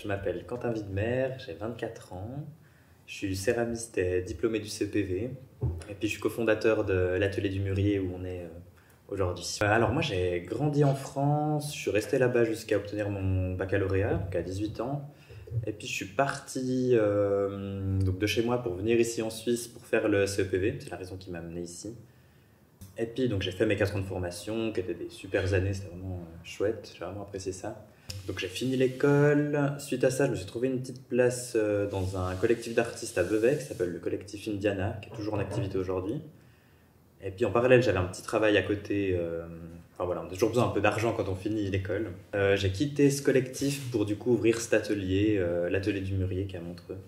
je m'appelle Quentin Widmer, j'ai 24 ans, je suis céramiste et diplômé du CEPV, et puis je suis cofondateur de l'atelier du Mûrier où on est aujourd'hui. Alors moi j'ai grandi en France, je suis resté là-bas jusqu'à obtenir mon baccalauréat, donc à 18 ans, et puis je suis parti donc de chez moi pour venir ici en Suisse pour faire le CEPV, c'est la raison qui m'a amené ici. Et puis donc j'ai fait mes 4 ans de formation, qui étaient des super années, c'était vraiment chouette, j'ai vraiment apprécié ça. Donc j'ai fini l'école, suite à ça je me suis trouvé une petite place dans un collectif d'artistes à Vevey qui s'appelle le collectif Indiana, qui est toujours en activité aujourd'hui. Et puis en parallèle j'avais un petit travail à côté, enfin voilà, on a toujours besoin un peu d'argent quand on finit l'école. J'ai quitté ce collectif pour du coup ouvrir cet atelier, l'atelier du Mûrier qui est à Montreux,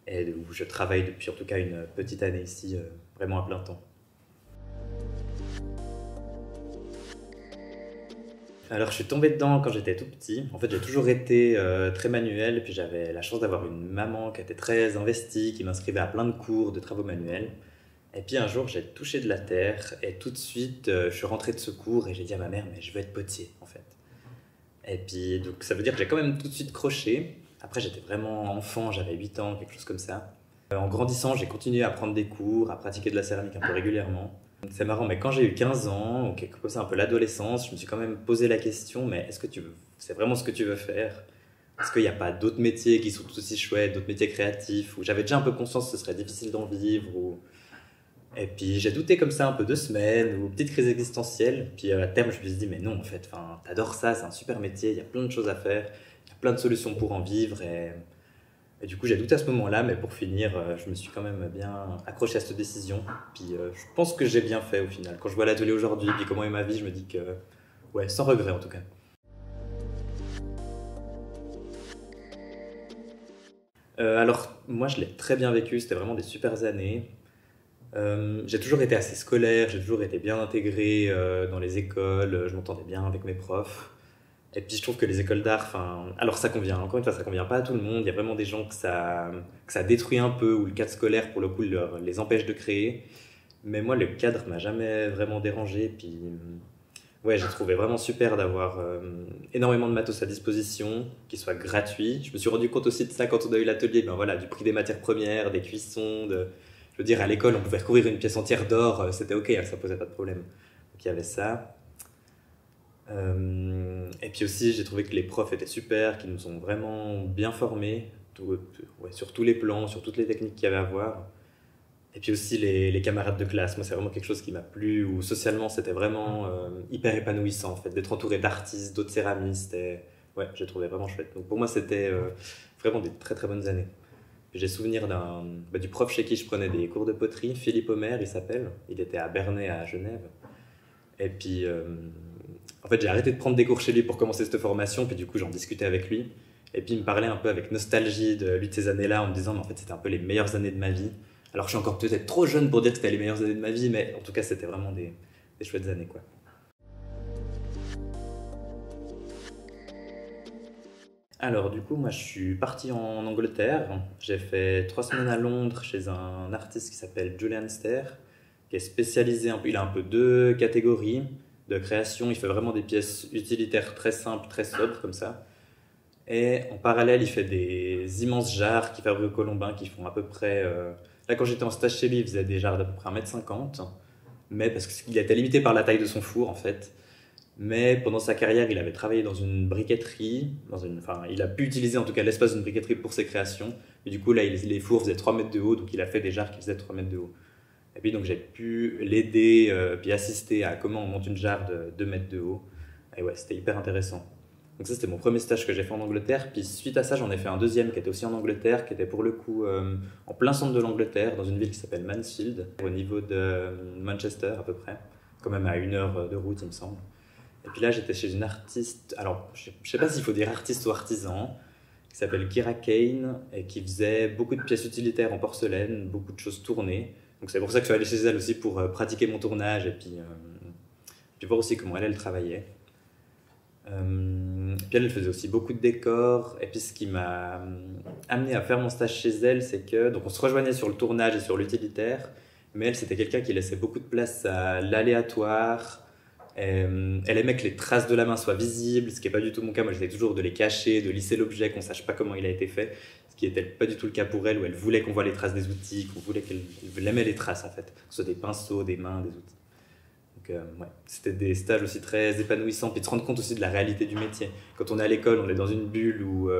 et où je travaille depuis en tout cas une petite année ici, vraiment à plein temps. Alors, je suis tombé dedans quand j'étais tout petit. En fait, j'ai toujours été très manuel. Puis j'avais la chance d'avoir une maman qui était très investie, qui m'inscrivait à plein de cours de travaux manuels. Et puis un jour, j'ai touché de la terre et tout de suite, je suis rentré de ce cours et j'ai dit à ma mère, mais je veux être potier en fait. Et puis, donc ça veut dire que j'ai quand même tout de suite croché. Après, j'étais vraiment enfant, j'avais 8 ans, quelque chose comme ça. En grandissant, j'ai continué à prendre des cours, à pratiquer de la céramique un peu régulièrement. C'est marrant, mais quand j'ai eu 15 ans, ou quelque chose, un peu l'adolescence, je me suis quand même posé la question, mais est-ce que c'est vraiment ce que tu veux faire? Est-ce qu'il n'y a pas d'autres métiers qui sont tout aussi chouettes, d'autres métiers créatifs, où j'avais déjà un peu conscience que ce serait difficile d'en vivre, Et puis j'ai douté comme ça un peu 2 semaines, ou petite crise existentielle, puis à terme je me suis dit, mais non, en fait, enfin, t'adores ça, c'est un super métier, il y a plein de choses à faire, il y a plein de solutions pour en vivre, et du coup, j'ai douté à ce moment-là, mais pour finir, je me suis quand même bien accroché à cette décision. Puis je pense que j'ai bien fait au final. Quand je vois l'atelier aujourd'hui, puis comment est ma vie, je me dis que, ouais, sans regret en tout cas. Alors, moi, je l'ai très bien vécu, c'était vraiment des super années. J'ai toujours été assez scolaire, j'ai toujours été bien intégré dans les écoles, je m'entendais bien avec mes profs. Et puis je trouve que les écoles d'art, enfin, alors ça convient, encore une fois, ça convient pas à tout le monde. Il y a vraiment des gens que ça détruit un peu, ou le cadre scolaire, pour le coup, les empêche de créer. Mais moi, le cadre m'a jamais vraiment dérangé. Puis, ouais, j'ai trouvé vraiment super d'avoir énormément de matos à disposition, qui soit gratuit. Je me suis rendu compte aussi de ça quand on a eu l'atelier, ben voilà, du prix des matières premières, des cuissons. Je veux dire, à l'école, on pouvait recouvrir une pièce entière d'or, c'était ok, hein, ça posait pas de problème. Donc il y avait ça. Et puis aussi, j'ai trouvé que les profs étaient super, qu'ils nous ont vraiment bien formés, ouais, sur tous les plans, sur toutes les techniques qu'il y avait à voir. Et puis aussi les camarades de classe, moi c'est vraiment quelque chose qui m'a plu, où socialement c'était vraiment hyper épanouissant en fait, d'être entouré d'artistes, d'autres céramistes, et ouais, j'ai trouvé vraiment chouette. Donc pour moi c'était vraiment des très très bonnes années. J'ai souvenir du prof chez qui je prenais des cours de poterie, Philippe Omer il s'appelle, il était à Bernay à Genève. Et puis, en fait, j'ai arrêté de prendre des cours chez lui pour commencer cette formation, puis du coup, j'en discutais avec lui. Et puis, il me parlait un peu avec nostalgie de lui de ces années-là, en me disant, mais en fait, c'était un peu les meilleures années de ma vie. Alors, je suis encore peut-être trop jeune pour dire que c'était les meilleures années de ma vie, mais en tout cas, c'était vraiment des chouettes années, quoi. Alors, du coup, moi, je suis parti en Angleterre. J'ai fait 3 semaines à Londres chez un artiste qui s'appelle Julian Stair, qui est spécialisé un peu. Il a un peu 2 catégories de création. Il fait vraiment des pièces utilitaires très simples, très sobres, comme ça. Et en parallèle, il fait des immenses jarres qu'il fabrique au Colombin qui font à peu près. Là, quand j'étais en stage chez lui, il faisait des jarres d'à peu près 1,50 m, mais parce qu'il était limité par la taille de son four, en fait. Mais pendant sa carrière, il avait travaillé dans une briqueterie, enfin, il a pu utiliser en tout cas l'espace d'une briqueterie pour ses créations. Mais du coup, là, les fours faisaient 3 mètres de haut, donc il a fait des jarres qui faisaient 3 mètres de haut. Et puis, donc, j'ai pu l'aider, puis assister à comment on monte une jarre de 2 mètres de haut. Et ouais, c'était hyper intéressant. Donc ça, c'était mon premier stage que j'ai fait en Angleterre. Puis suite à ça, j'en ai fait un deuxième qui était aussi en Angleterre, qui était pour le coup en plein centre de l'Angleterre, dans une ville qui s'appelle Mansfield, au niveau de Manchester à peu près, quand même à 1 heure de route, il me semble. Et puis là, j'étais chez une artiste, alors je sais pas s'il faut dire artiste ou artisan, qui s'appelle Kira Kane, et qui faisait beaucoup de pièces utilitaires en porcelaine, beaucoup de choses tournées. Donc c'est pour ça que je suis allé chez elle aussi pour pratiquer mon tournage, et puis voir aussi comment elle travaillait. Puis elle faisait aussi beaucoup de décors. Et puis ce qui m'a amené à faire mon stage chez elle, c'est que donc on se rejoignait sur le tournage et sur l'utilitaire, mais elle c'était quelqu'un qui laissait beaucoup de place à l'aléatoire, Elle aimait que les traces de la main soient visibles, ce qui n'est pas du tout mon cas. Moi, j'essayais toujours de les cacher, de lisser l'objet, qu'on ne sache pas comment il a été fait, ce qui n'était pas du tout le cas pour elle, où elle voulait qu'on voit les traces des outils, elle aimait les traces en fait, que ce soit des pinceaux, des mains, des outils. Donc, ouais. C'était des stages aussi très épanouissants, puis de se rendre compte aussi de la réalité du métier. Quand on est à l'école, on est dans une bulle où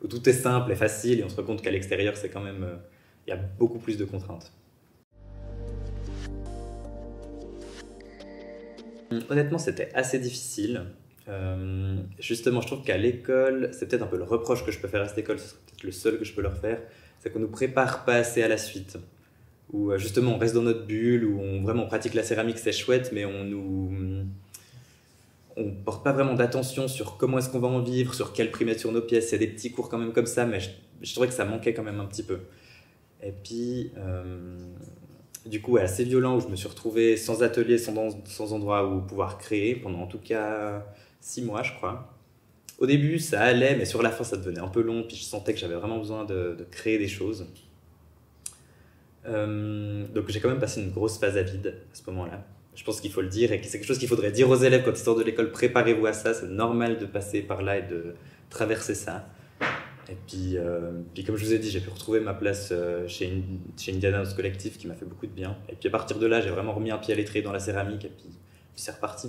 tout est simple et facile, et on se rend compte qu'à l'extérieur, c'est quand même, il y a beaucoup plus de contraintes. Honnêtement, c'était assez difficile. Justement, je trouve qu'à l'école, c'est peut-être un peu le reproche que je peux faire à cette école, ce serait peut-être le seul que je peux leur faire, c'est qu'on nous prépare pas assez à la suite. Où justement on reste dans notre bulle, où vraiment on pratique la céramque, c'est chouette, mais on porte pas vraiment d'attention sur comment est-ce qu'on va en vivre, sur quel prix mettre sur nos pièces. Il y a des petits cours quand même comme ça, mais je trouvais que ça manquait quand même un petit peu. Et puis, du coup, ouais, assez violent, où je me suis retrouvé sans atelier, sans endroit où pouvoir créer, pendant en tout cas 6 mois, je crois. Au début, ça allait, mais sur la fin, ça devenait un peu long, puis je sentais que j'avais vraiment besoin de créer des choses. Donc j'ai quand même passé une grosse phase à vide à ce moment-là. Je pense qu'il faut le dire, et que c'est quelque chose qu'il faudrait dire aux élèves quand ils sortent de l'école, préparez-vous à ça, c'est normal de passer par là et de traverser ça. Et puis comme je vous ai dit, j'ai pu retrouver ma place chez Indiana House Collective qui m'a fait beaucoup de bien. Et puis à partir de là, j'ai vraiment remis un pied à l'étrier dans la céramique, et puis c'est reparti.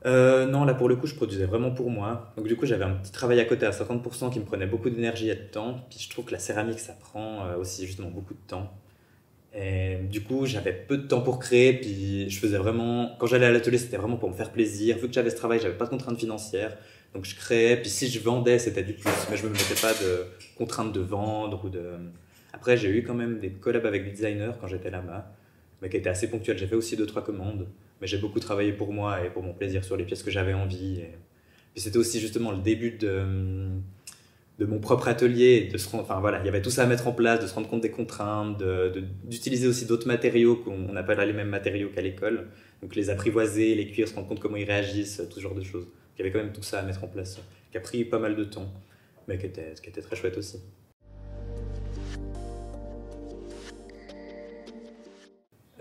Non, là pour le coup, je produisais vraiment pour moi. Donc du coup, j'avais un petit travail à côté à 50% qui me prenait beaucoup d'énergie et de temps. Puis je trouve que la céramique, ça prend aussi justement beaucoup de temps. Et du coup, j'avais peu de temps pour créer. Puis je faisais vraiment, quand j'allais à l'atelier, c'était vraiment pour me faire plaisir. Vu que j'avais ce travail, j'avais pas de contraintes financières. Donc je créais. Puis si je vendais, c'était du plus. Mais je me mettais pas de contraintes de vendre ou de. Après, j'ai eu quand même des collabs avec des designers quand j'étais là-bas, mais qui étaient assez ponctuels. J'ai fait aussi 2 3 commandes, mais j'ai beaucoup travaillé pour moi et pour mon plaisir sur les pièces que j'avais envie. Et puis c'était aussi justement le début de mon propre atelier, enfin voilà, il y avait tout ça à mettre en place, de se rendre compte des contraintes, d'utiliser aussi d'autres matériaux, qu'on n'a pas là les mêmes matériaux qu'à l'école, donc les apprivoiser, les cuire, se rendre compte comment ils réagissent, tout ce genre de choses. Il y avait quand même tout ça à mettre en place, qui a pris pas mal de temps, mais qui était très chouette aussi.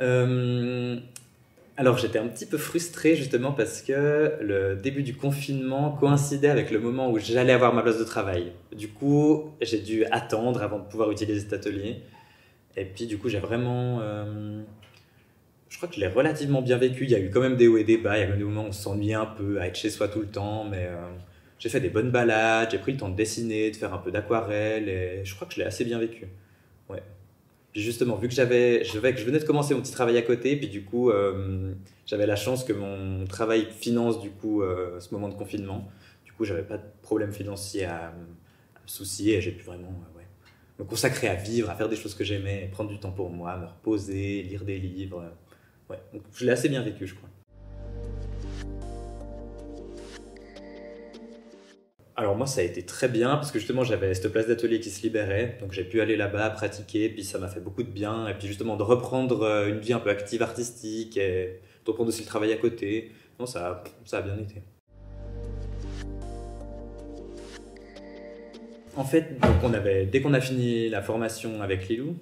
Euh, Alors j'étais un petit peu frustré justement parce que le début du confinement coïncidait avec le moment où j'allais avoir ma place de travail. Du coup, j'ai dû attendre avant de pouvoir utiliser cet atelier. Et puis du coup, j'ai vraiment... je crois que je l'ai relativement bien vécu. Il y a eu quand même des hauts et des bas. Il y a même des moments où on s'ennuyait un peu à être chez soi tout le temps. Mais j'ai fait des bonnes balades, j'ai pris le temps de dessiner, de faire un peu d'aquarelle. Et je crois que je l'ai assez bien vécu. Ouais. Puis justement, vu que je venais de commencer mon petit travail à côté, puis du coup, j'avais la chance que mon travail finance du coup ce moment de confinement. Du coup, j'avais pas de problème financier à me soucier, et j'ai pu vraiment ouais, me consacrer à vivre, à faire des choses que j'aimais, prendre du temps pour moi, me reposer, lire des livres. Ouais, donc je l'ai assez bien vécu, je crois. Alors moi, ça a été très bien parce que justement, j'avais cette place d'atelier qui se libérait, donc j'ai pu aller là-bas, pratiquer, puis ça m'a fait beaucoup de bien. Et puis justement, de reprendre une vie un peu active artistique et de reprendre aussi le travail à côté. Non, ça a bien été. En fait, donc dès qu'on a fini la formation avec Lilou,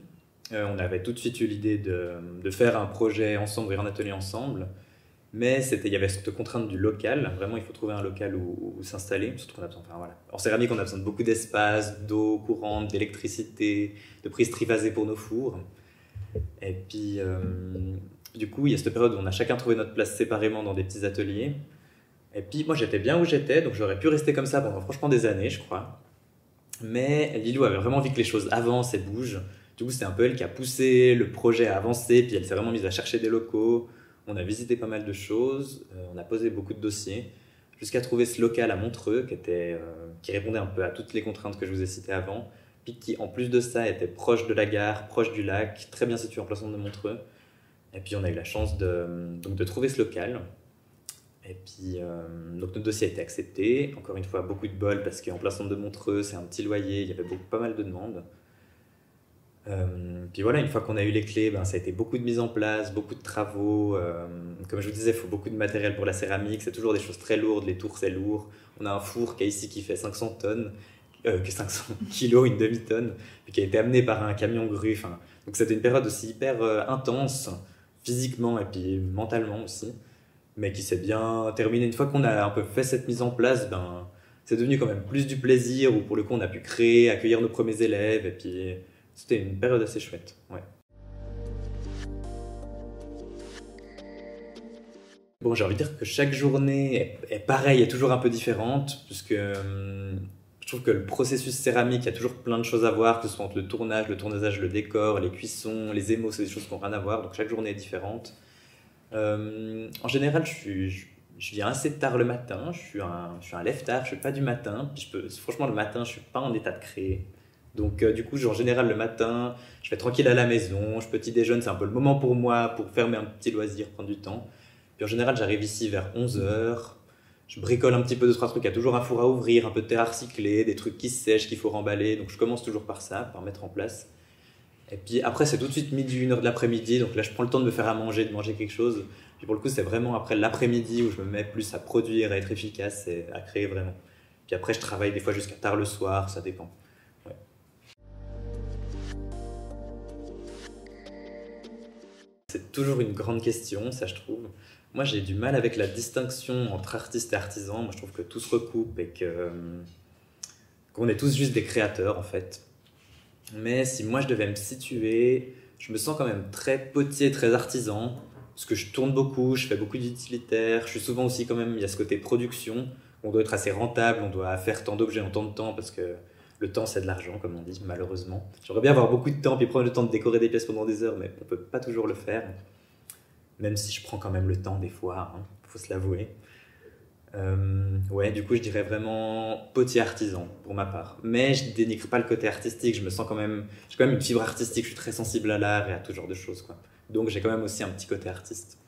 on avait tout de suite eu l'idée de faire un projet ensemble, ouvrir un atelier ensemble. Mais il y avait cette contrainte du local. Vraiment, il faut trouver un local où s'installer. Surtout qu'on a besoin, enfin, voilà. En céramique, on a besoin de beaucoup d'espace, d'eau courante, d'électricité, de prises trifasées pour nos fours. Et puis, du coup, il y a cette période où on a chacun trouvé notre place séparément dans des petits ateliers. Et puis, moi, j'étais bien où j'étais, donc j'aurais pu rester comme ça pendant franchement des années, je crois. Mais Lilou avait vraiment envie que les choses avancent et bougent. Du coup, c'est un peu elle qui a poussé le projet à avancer, puis elle s'est vraiment mise à chercher des locaux. On a visité pas mal de choses, on a posé beaucoup de dossiers, jusqu'à trouver ce local à Montreux qui répondait un peu à toutes les contraintes que je vous ai citées avant, puis qui, en plus de ça, était proche de la gare, proche du lac, très bien situé en plein centre de Montreux. Et puis, on a eu la chance donc de trouver ce local. Et puis, donc notre dossier a été accepté. Encore une fois, beaucoup de bol parce qu'en plein centre de Montreux, c'est un petit loyer, il y avait pas mal de demandes. Puis voilà, une fois qu'on a eu les clés, ben, ça a été beaucoup de mise en place, beaucoup de travaux. Comme je vous disais, il faut beaucoup de matériel pour la céramique. C'est toujours des choses très lourdes. Les tours, c'est lourd. On a un four qui est ici qui fait 500 tonnes, que 500 kilos, une demi-tonne, puis qui a été amené par un camion grue. Enfin, donc c'était une période aussi hyper intense, physiquement et puis mentalement aussi, mais qui s'est bien terminée. Une fois qu'on a un peu fait cette mise en place, ben, c'est devenu quand même plus du plaisir, où pour le coup on a pu créer, accueillir nos premiers élèves, et puis c'était une période assez chouette. Ouais. Bon, j'ai envie de dire que chaque journée est pareille, est toujours un peu différente, puisque je trouve que le processus céramique, il y a toujours plein de choses à voir, que ce soit entre le tournage, le décor, les cuissons, les émaux, c'est des choses qui n'ont rien à voir, donc chaque journée est différente. En général, je viens assez tard le matin, je suis un lève-tard, je ne suis pas du matin, puis franchement le matin, je ne suis pas en état de créer. Donc du coup, en général le matin, je vais tranquille à la maison, je petit déjeune, c'est un peu le moment pour moi, pour faire un petit loisir, prendre du temps. Puis en général, j'arrive ici vers 11 heures. Je bricole un petit peu deux, trois trucs. Il y a toujours un four à ouvrir, un peu de terre à recycler, des trucs qui sèchent, qu'il faut remballer. Donc je commence toujours par ça, par mettre en place. Et puis après, c'est tout de suite midi, 1 heure de l'après-midi. Donc là, je prends le temps de me faire à manger, de manger quelque chose. Puis pour le coup, c'est vraiment après l'après-midi où je me mets plus à produire, à être efficace et à créer vraiment. Puis après, je travaille des fois jusqu'à tard le soir, ça dépend. Ouais. C'est toujours une grande question, ça je trouve. Moi j'ai du mal avec la distinction entre artiste et artisan. Moi je trouve que tout se recoupe et qu'on est tous juste des créateurs en fait. Mais si moi je devais me situer, je me sens quand même très potier, très artisan. Parce que je tourne beaucoup, je fais beaucoup d'utilitaires. Je suis souvent aussi quand même, il y a ce côté production. On doit être assez rentable, on doit faire tant d'objets en tant de temps parce que le temps c'est de l'argent comme on dit malheureusement. J'aimerais bien avoir beaucoup de temps puis prendre le temps de décorer des pièces pendant des heures mais on peut pas toujours le faire. Même si je prends quand même le temps des fois, hein, faut se l'avouer. Ouais, du coup, je dirais vraiment potier artisan pour ma part. Mais je dénigre pas le côté artistique. Je me sens quand même, j'ai quand même une fibre artistique. Je suis très sensible à l'art et à tout genre de choses, quoi. Donc, j'ai quand même aussi un petit côté artiste.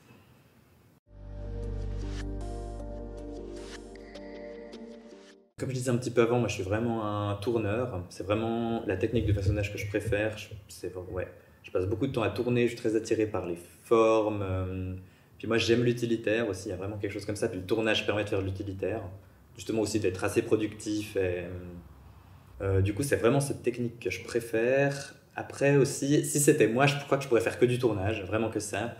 Comme je disais un petit peu avant, moi, je suis vraiment un tourneur. C'est vraiment la technique de façonnage que je préfère. Ouais, je passe beaucoup de temps à tourner. Je suis très attiré par les formes. Puis moi, j'aime l'utilitaire aussi. Il y a vraiment quelque chose comme ça. Puis le tournage permet de faire de l'utilitaire. Justement aussi d'être assez productif. Du coup, c'est vraiment cette technique que je préfère. Après aussi, si c'était moi, je crois que je pourrais faire que du tournage, vraiment que ça.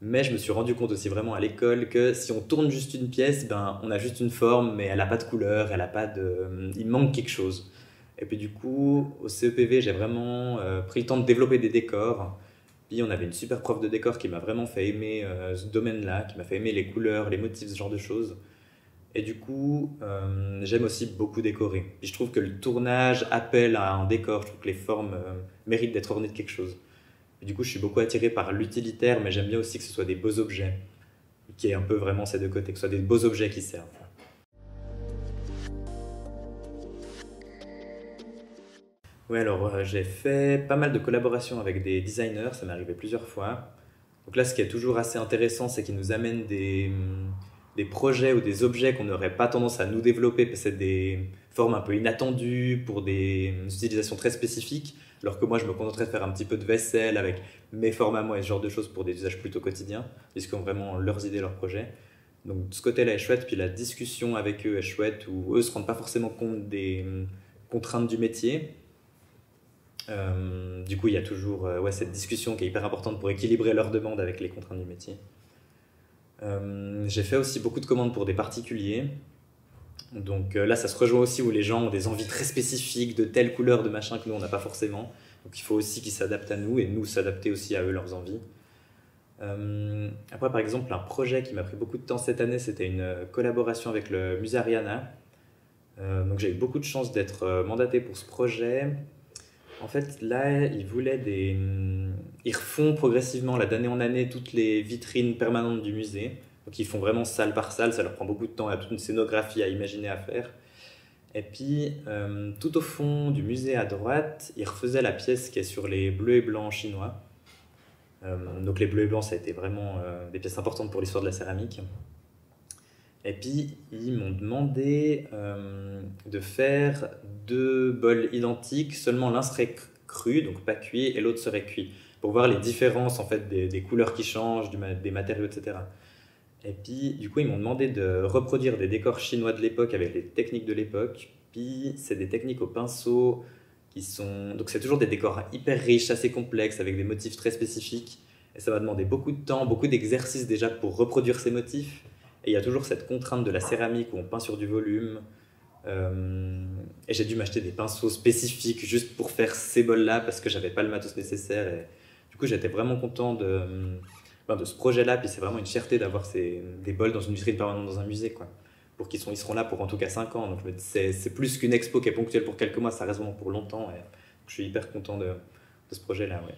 Mais je me suis rendu compte aussi vraiment à l'école que si on tourne juste une pièce, ben, on a juste une forme, mais elle n'a pas de couleur, elle a pas de... il manque quelque chose. Et puis du coup, au CEPV, j'ai vraiment pris le temps de développer des décors. Puis on avait une super prof de décor qui m'a vraiment fait aimer ce domaine-là, qui m'a fait aimer les couleurs, les motifs, ce genre de choses. Et du coup, j'aime aussi beaucoup décorer. Puis je trouve que le tournage appelle à un décor, je trouve que les formes méritent d'être ornées de quelque chose. Et du coup, je suis beaucoup attiré par l'utilitaire, mais j'aime bien aussi que ce soit des beaux objets, qui est un peu vraiment ces deux côtés, que ce soit des beaux objets qui servent. Ouais, alors j'ai fait pas mal de collaborations avec des designers, ça m'est arrivé plusieurs fois. Donc là, ce qui est toujours assez intéressant, c'est qu'ils nous amènent des projets ou des objets qu'on n'aurait pas tendance à nous développer, parce que c'est des formes un peu inattendues pour des utilisations très spécifiques, alors que moi, je me contenterais de faire un petit peu de vaisselle avec mes formes à moi et ce genre de choses pour des usages plutôt quotidiens, puisqu'ils ont vraiment leurs idées, leurs projets. Donc de ce côté-là est chouette, puis la discussion avec eux est chouette, où eux ne se rendent pas forcément compte des contraintes du métier. Du coup, il y a toujours ouais, cette discussion qui est hyper importante pour équilibrer leurs demandes avec les contraintes du métier. J'ai fait aussi beaucoup de commandes pour des particuliers. Donc là, ça se rejoint aussi où les gens ont des envies très spécifiques de telle couleur, de machin que nous, on n'a pas forcément. Donc il faut aussi qu'ils s'adaptent à nous et nous s'adapter aussi à eux, leurs envies. Après, par exemple, un projet qui m'a pris beaucoup de temps cette année, c'était une collaboration avec le Musée Ariana. Donc j'ai eu beaucoup de chance d'être mandaté pour ce projet. En fait, là, ils refont progressivement, là, d'année en année, toutes les vitrines permanentes du musée. Donc, ils font vraiment salle par salle, ça leur prend beaucoup de temps, il y a toute une scénographie à imaginer, à faire. Et puis, tout au fond du musée à droite, ils refaisaient la pièce qui est sur les bleus et blancs chinois. Donc, les bleus et blancs, ça a été vraiment des pièces importantes pour l'histoire de la céramique. Et puis, ils m'ont demandé de faire deux bols identiques, seulement l'un serait cru, donc pas cuit, et l'autre serait cuit, pour voir les différences en fait, des couleurs qui changent, des matériaux, etc. Et puis, du coup, ils m'ont demandé de reproduire des décors chinois de l'époque avec les techniques de l'époque. Puis c'est des techniques au pinceau qui sont... Donc c'est toujours des décors hyper riches, assez complexes, avec des motifs très spécifiques. Et ça va demander beaucoup de temps, beaucoup d'exercices déjà pour reproduire ces motifs. Et il y a toujours cette contrainte de la céramique où on peint sur du volume. Et j'ai dû m'acheter des pinceaux spécifiques juste pour faire ces bols-là parce que j'avais pas le matos nécessaire. Et du coup, j'étais vraiment content de ce projet-là. Puis c'est vraiment une fierté d'avoir des bols dans une vitrine permanente dans un musée, quoi. Ils seront là pour en tout cas 5 ans. Donc je me dis, c'est plus qu'une expo qui est ponctuelle pour quelques mois, ça reste vraiment pour longtemps. Et je suis hyper content de ce projet-là. Ouais.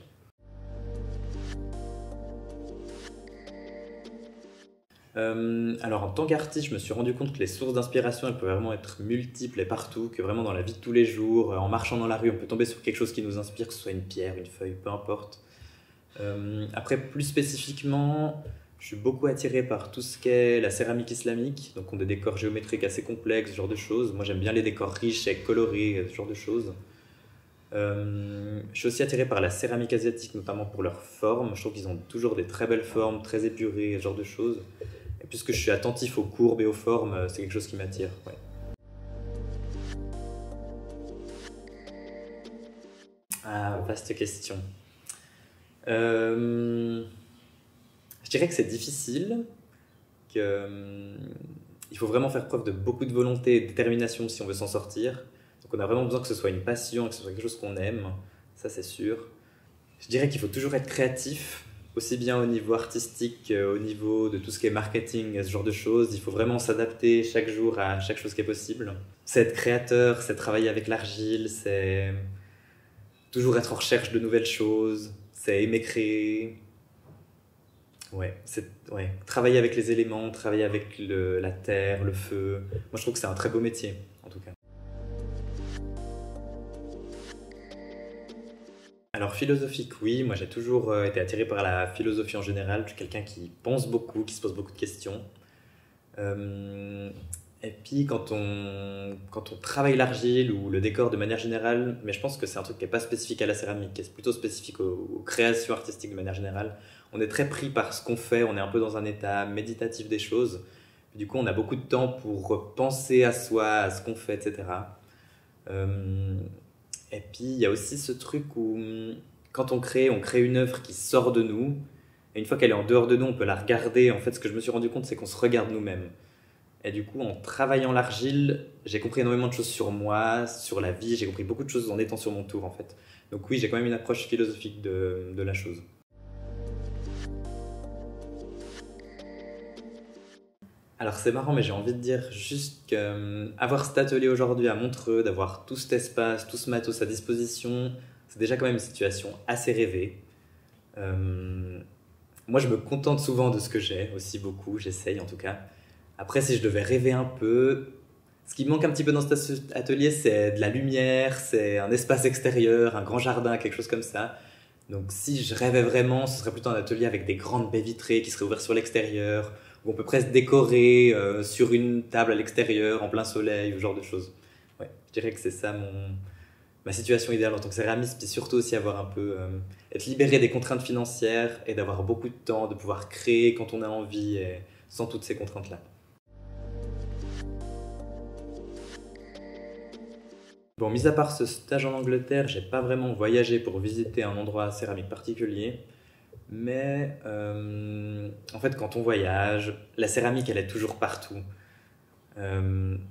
Alors en tant qu'artiste, je me suis rendu compte que les sources d'inspiration, elles peuvent vraiment être multiples et partout, que vraiment dans la vie de tous les jours, en marchant dans la rue, on peut tomber sur quelque chose qui nous inspire, que ce soit une pierre, une feuille, peu importe. Après, plus spécifiquement, je suis beaucoup attiré par tout ce qu'est la céramique islamique, donc on a des décors géométriques assez complexes, ce genre de choses. Moi j'aime bien les décors riches et colorés, ce genre de choses. Je suis aussi attiré par la céramique asiatique, notamment pour leur forme. Je trouve qu'ils ont toujours des très belles formes, très épurées, ce genre de choses. Et puisque je suis attentif aux courbes et aux formes, c'est quelque chose qui m'attire. Ouais. Ah, vaste question. Euh, je dirais que c'est difficile, que, il faut vraiment faire preuve de beaucoup de volonté et de détermination si on veut s'en sortir. Donc on a vraiment besoin que ce soit une passion, que ce soit quelque chose qu'on aime, ça c'est sûr. Je dirais qu'il faut toujours être créatif, aussi bien au niveau artistique qu'au niveau de tout ce qui est marketing, ce genre de choses. Il faut vraiment s'adapter chaque jour à chaque chose qui est possible. C'est être créateur, c'est travailler avec l'argile, c'est toujours être en recherche de nouvelles choses, c'est aimer créer. Ouais, travailler avec les éléments, travailler avec la terre, le feu. Moi je trouve que c'est un très beau métier, en tout cas. Alors philosophique, oui, moi j'ai toujours été attiré par la philosophie en général. Je suis quelqu'un qui pense beaucoup, qui se pose beaucoup de questions. Euh, et puis quand on travaille l'argile ou le décor de manière générale, mais je pense que c'est un truc qui n'est pas spécifique à la céramique, qui est plutôt spécifique aux créations artistiques de manière générale. On est très pris par ce qu'on fait, on est un peu dans un état méditatif des choses. Du coup, on a beaucoup de temps pour penser à soi, à ce qu'on fait, etc. Euh, et puis, il y a aussi ce truc où, quand on crée une œuvre qui sort de nous. Et une fois qu'elle est en dehors de nous, on peut la regarder. En fait, ce que je me suis rendu compte, c'est qu'on se regarde nous-mêmes. Et du coup, en travaillant l'argile, j'ai compris énormément de choses sur moi, sur la vie. J'ai compris beaucoup de choses en étant sur mon tour, en fait. Donc oui, j'ai quand même une approche philosophique de la chose. Alors c'est marrant, mais j'ai envie de dire juste que avoir cet atelier aujourd'hui à Montreux, d'avoir tout cet espace, tout ce matos à disposition, c'est déjà quand même une situation assez rêvée. Euh, Moi, je me contente souvent de ce que j'ai, aussi beaucoup, j'essaye en tout cas. Après, si je devais rêver un peu, ce qui me manque un petit peu dans cet atelier, c'est de la lumière, c'est un espace extérieur, un grand jardin, quelque chose comme ça. Donc si je rêvais vraiment, ce serait plutôt un atelier avec des grandes baies vitrées qui seraient ouvertes sur l'extérieur, où on peut presque décorer sur une table à l'extérieur, en plein soleil, ou ce genre de choses. Ouais, je dirais que c'est ça ma situation idéale en tant que céramiste, puis surtout aussi avoir un peu, être libéré des contraintes financières et d'avoir beaucoup de temps, de pouvoir créer quand on a envie, et sans toutes ces contraintes-là. Bon, mis à part ce stage en Angleterre, j'ai pas vraiment voyagé pour visiter un endroit céramique particulier. Mais en fait, quand on voyage, la céramique, elle est toujours partout.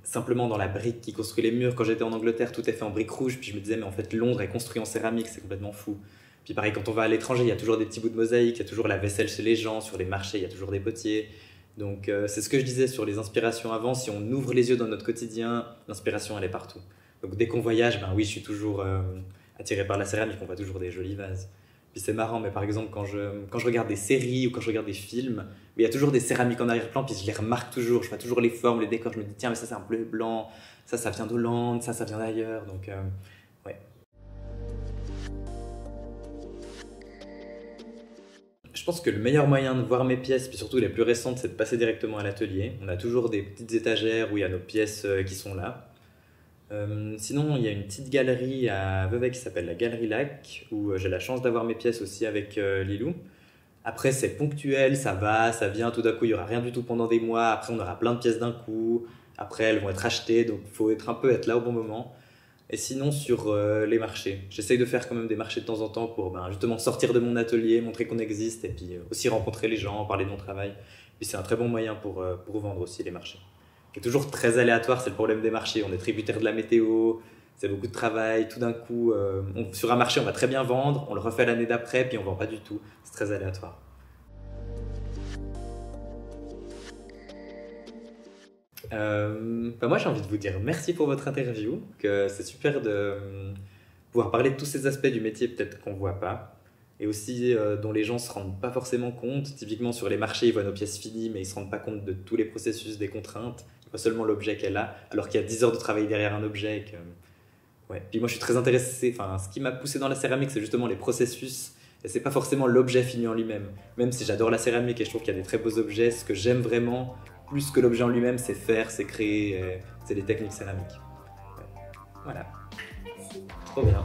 Simplement dans la brique qui construit les murs. Quand j'étais en Angleterre, tout est fait en briques rouges. Puis je me disais, mais en fait, Londres est construit en céramique, c'est complètement fou. Puis pareil, quand on va à l'étranger, il y a toujours des petits bouts de mosaïque, il y a toujours la vaisselle chez les gens, sur les marchés, il y a toujours des potiers. Donc c'est ce que je disais sur les inspirations avant. Si on ouvre les yeux dans notre quotidien, l'inspiration, elle est partout. Donc dès qu'on voyage, ben oui, je suis toujours attiré par la céramique. On voit toujours des jolis vases. Puis c'est marrant, mais par exemple, quand je regarde des séries ou quand je regarde des films, il y a toujours des céramiques en arrière-plan, puis je les remarque toujours. Je vois toujours les formes, les décors. Je me dis, tiens, mais ça, c'est un bleu et blanc. Ça vient d'Hollande. Ça vient d'ailleurs. Donc, ouais. Je pense que le meilleur moyen de voir mes pièces, puis surtout les plus récentes, c'est de passer directement à l'atelier. On a toujours des petites étagères où il y a nos pièces qui sont là. Sinon, il y a une petite galerie à Vevey qui s'appelle la Galerie Lac, où j'ai la chance d'avoir mes pièces aussi avec Lilou. Après, c'est ponctuel, ça va, ça vient, tout d'un coup, il n'y aura rien du tout pendant des mois. Après, on aura plein de pièces d'un coup. Après, elles vont être achetées, donc il faut être là au bon moment. Et sinon, sur les marchés, j'essaye de faire quand même des marchés de temps en temps pour justement sortir de mon atelier, montrer qu'on existe et puis aussi rencontrer les gens, parler de mon travail. Puis c'est un très bon moyen pour vendre aussi les marchés. Qui est toujours très aléatoire, c'est le problème des marchés. On est tributaire de la météo, c'est beaucoup de travail. Tout d'un coup, sur un marché, on va très bien vendre, on le refait l'année d'après, puis on ne vend pas du tout. C'est très aléatoire. Moi, j'ai envie de vous dire merci pour votre interview, que c'est super de pouvoir parler de tous ces aspects du métier peut-être qu'on ne voit pas, et aussi dont les gens ne se rendent pas forcément compte. Typiquement sur les marchés, ils voient nos pièces finies, mais ils ne se rendent pas compte de tous les processus, des contraintes. Ils voient seulement l'objet qu'elle a, alors qu'il y a 10 heures de travail derrière un objet. Ouais. Puis moi, je suis très intéressé, ce qui m'a poussé dans la céramie, c'est justement les processus, et c'est pas forcément l'objet fini en lui-même. Même si j'adore la céramique et je trouve qu'il y a des très beaux objets, ce que j'aime vraiment, plus que l'objet en lui-même, c'est faire, c'est créer, c'est les techniques céramiques. Ouais. Voilà. Merci. Trop bien.